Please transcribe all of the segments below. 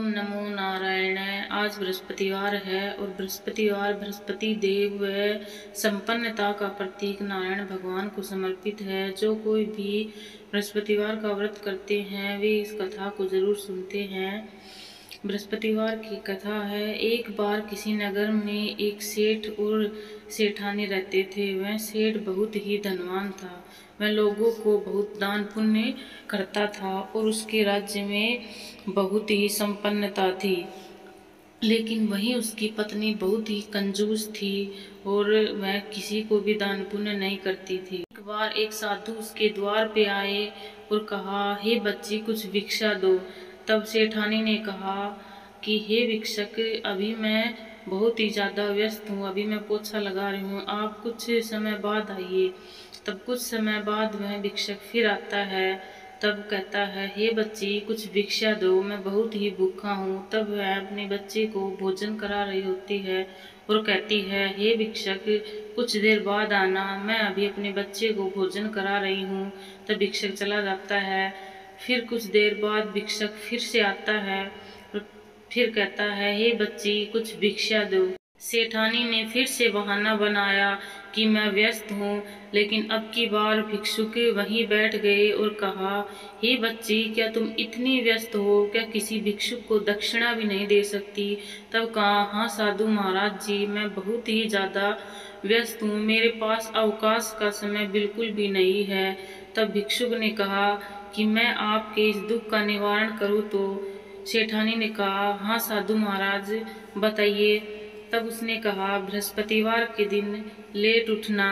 ओम नमो नारायणाय। आज बृहस्पतिवार है और बृहस्पतिवार बृहस्पति देव व संपन्नता का प्रतीक नारायण भगवान को समर्पित है। जो कोई भी बृहस्पतिवार का व्रत करते हैं वे इस कथा को जरूर सुनते हैं। बृहस्पतिवार की कथा है। एक बार किसी नगर में एक सेठ और सेठानी रहते थे। वह सेठ बहुत ही धनवान था। वह लोगों को बहुत दान पुण्य करता था और उसके राज्य में बहुत ही संपन्नता थी। लेकिन वहीं उसकी पत्नी बहुत ही कंजूस थी और वह किसी को भी दान पुण्य नहीं करती थी। एक बार एक साधु उसके द्वार पे आए और कहा, हे बच्ची कुछ भिक्षा दो। तब सेठानी ने कहा कि हे भिक्षक, अभी मैं बहुत ही ज़्यादा व्यस्त हूँ, अभी मैं पोछा लगा रही हूँ, आप कुछ समय बाद आइए। तब कुछ समय बाद वह भिक्षक फिर आता है। तब कहता है, हे बच्ची कुछ भिक्षा दो, मैं बहुत ही भूखा हूँ। तब वह अपने बच्चे को भोजन करा रही होती है और कहती है, हे भिक्षक कुछ देर बाद आना, मैं अभी अपने बच्चे को भोजन करा रही हूँ। तब भिक्षक चला जाता है। फिर कुछ देर बाद भिक्षक फिर से आता है और फिर कहता है, हे बच्ची कुछ भिक्षा दो। सेठानी ने फिर से बहाना बनाया कि मैं व्यस्त हूँ, लेकिन अब की बार भिक्षुक वहीं बैठ गए और कहा, हे बच्ची क्या तुम इतनी व्यस्त हो, क्या किसी भिक्षुक को दक्षिणा भी नहीं दे सकती। तब कहा, हाँ साधु महाराज जी, मैं बहुत ही ज़्यादा व्यस्त हूँ, मेरे पास अवकाश का समय बिल्कुल भी नहीं है। तब भिक्षुक ने कहा कि मैं आपके इस दुख का निवारण करूँ। तो सेठानी ने कहा, हाँ साधु महाराज बताइए। तब उसने कहा, बृहस्पतिवार के दिन लेट उठना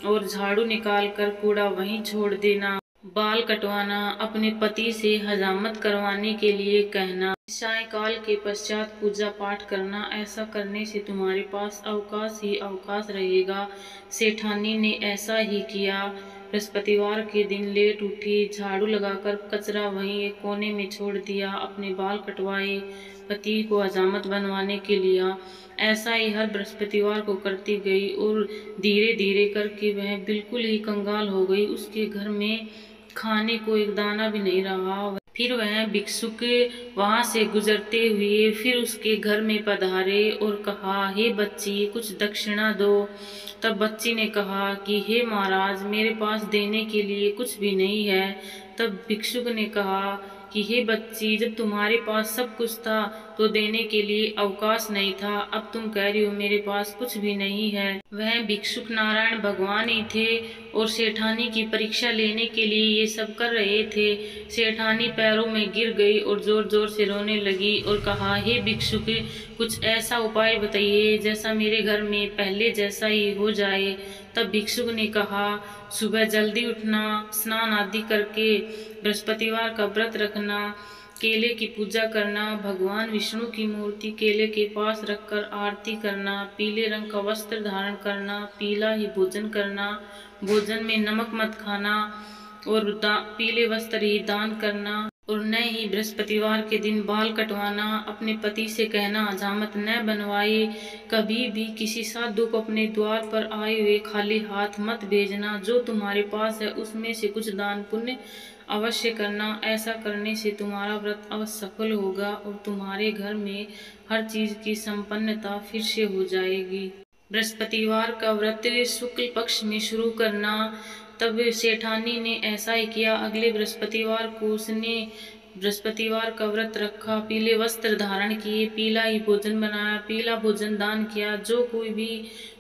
और झाड़ू निकाल कर कूड़ा वहीं छोड़ देना, बाल कटवाना, अपने पति से हजामत करवाने के लिए कहना, सायंकाल के पश्चात पूजा पाठ करना, ऐसा करने से तुम्हारे पास अवकाश ही अवकाश रहेगा। सेठानी ने ऐसा ही किया। बृहस्पतिवार के दिन लेट उठी, झाड़ू लगाकर कचरा वहीं एक कोने में छोड़ दिया, अपने बाल कटवाए, पति को हजामत बनवाने के लिए। ऐसा ही हर बृहस्पतिवार को करती गई और धीरे धीरे करके वह बिल्कुल ही कंगाल हो गई। उसके घर में खाने को एक दाना भी नहीं रहा। फिर वह भिक्षुक वहां से गुजरते हुए फिर उसके घर में पधारे और कहा, हे बच्ची कुछ दक्षिणा दो। तब बच्ची ने कहा कि हे महाराज मेरे पास देने के लिए कुछ भी नहीं है। तब भिक्षुक ने कहा कि हे बच्ची, जब तुम्हारे पास सब कुछ था तो देने के लिए अवकाश नहीं था, अब तुम कह रही हो मेरे पास कुछ भी नहीं है। वह भिक्षुक नारायण भगवान ही थे और सेठानी की परीक्षा लेने के लिए ये सब कर रहे थे। सेठानी पैरों में गिर गई और जोर जोर से रोने लगी और कहा, हे भिक्षुक कुछ ऐसा उपाय बताइए जैसा मेरे घर में पहले जैसा ही हो जाए। तब भिक्षुक ने कहा, सुबह जल्दी उठना, स्नान आदि करके बृहस्पतिवार का व्रत रखना, केले की पूजा करना, भगवान विष्णु की मूर्ति केले के पास रखकर आरती करना, पीले रंग का वस्त्र धारण करना, पीला ही भोजन करना, भोजन में नमक मत खाना और पीले वस्त्र ही दान करना और न ही बृहस्पतिवार के दिन बाल कटवाना, अपने पति से कहना हजामत न बनवाए, कभी भी किसी साधु को अपने द्वार पर आए हुए खाली हाथ मत भेजना, जो तुम्हारे पास है उसमें से कुछ दान पुण्य अवश्य करना। ऐसा करने से तुम्हारा व्रत अवश्य सफल होगा और तुम्हारे घर में हर चीज की संपन्नता फिर से हो जाएगी। बृहस्पतिवार का व्रत शुक्ल पक्ष में शुरू करना। तब सेठानी ने ऐसा ही किया। अगले बृहस्पतिवार को उसने बृहस्पतिवार का व्रत रखा, पीले वस्त्र धारण किए, पीला ही भोजन बनाया, पीला भोजन दान किया। जो कोई भी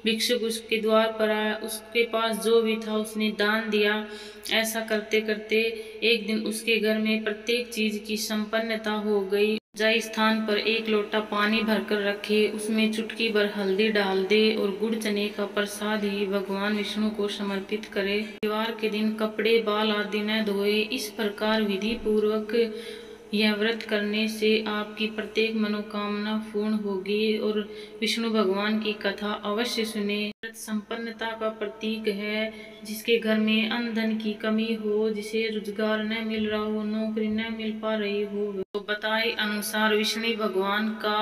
भिक्षुक उसके द्वार पर आया उसके पास जो भी था उसने दान दिया। ऐसा करते करते एक दिन उसके घर में प्रत्येक चीज की संपन्नता हो गई। जय स्थान पर एक लोटा पानी भरकर रखे, उसमें चुटकी भर हल्दी डाल दे और गुड़ चने का प्रसाद ही भगवान विष्णु को समर्पित करे। त्योहार के दिन कपड़े बाल आदि न धोए। इस प्रकार विधि पूर्वक यह व्रत करने से आपकी प्रत्येक मनोकामना पूर्ण होगी और विष्णु भगवान की कथा अवश्य सुने। व्रत संपन्नता का प्रतीक है। जिसके घर में अन्न धन की कमी हो, जिसे रोजगार न मिल रहा हो, नौकरी न मिल पा रही हो, तो बताए अनुसार विष्णु भगवान का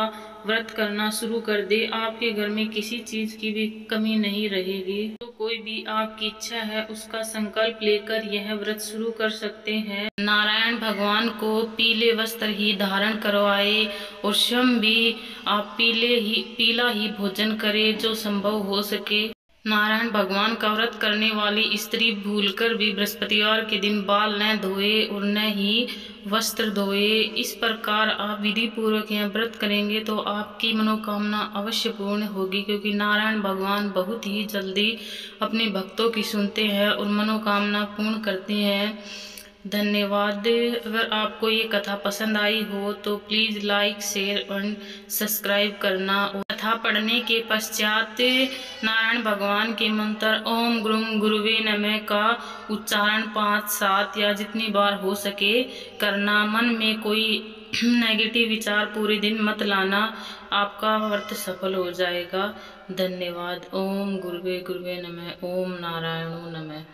व्रत करना शुरू कर दे, आपके घर में किसी चीज की भी कमी नहीं रहेगी। तो कोई भी आपकी इच्छा है उसका संकल्प लेकर यह व्रत शुरू कर सकते हैं। नारायण भगवान को पीले वस्त्र ही धारण करवाए और स्वयं भी आप पीला ही भोजन करें जो संभव हो सके। नारायण भगवान का व्रत करने वाली स्त्री भूलकर भी बृहस्पतिवार के दिन बाल न धोए और न ही वस्त्र धोए। इस प्रकार आप विधि पूर्वक यह व्रत करेंगे तो आपकी मनोकामना अवश्य पूर्ण होगी, क्योंकि नारायण भगवान बहुत ही जल्दी अपने भक्तों की सुनते हैं और मनोकामना पूर्ण करते हैं। धन्यवाद। अगर आपको ये कथा पसंद आई हो तो please like, share and subscribe करना। और कथा पढ़ने के पश्चात नारायण भगवान के मंत्र ओम ग्रूम गुरुवे नमः का उच्चारण 5-7 या जितनी बार हो सके करना। मन में कोई नेगेटिव विचार पूरे दिन मत लाना, आपका व्रत सफल हो जाएगा। धन्यवाद। ओम गुरुवे गुरुवे नमः। ओम नारायणो नमः।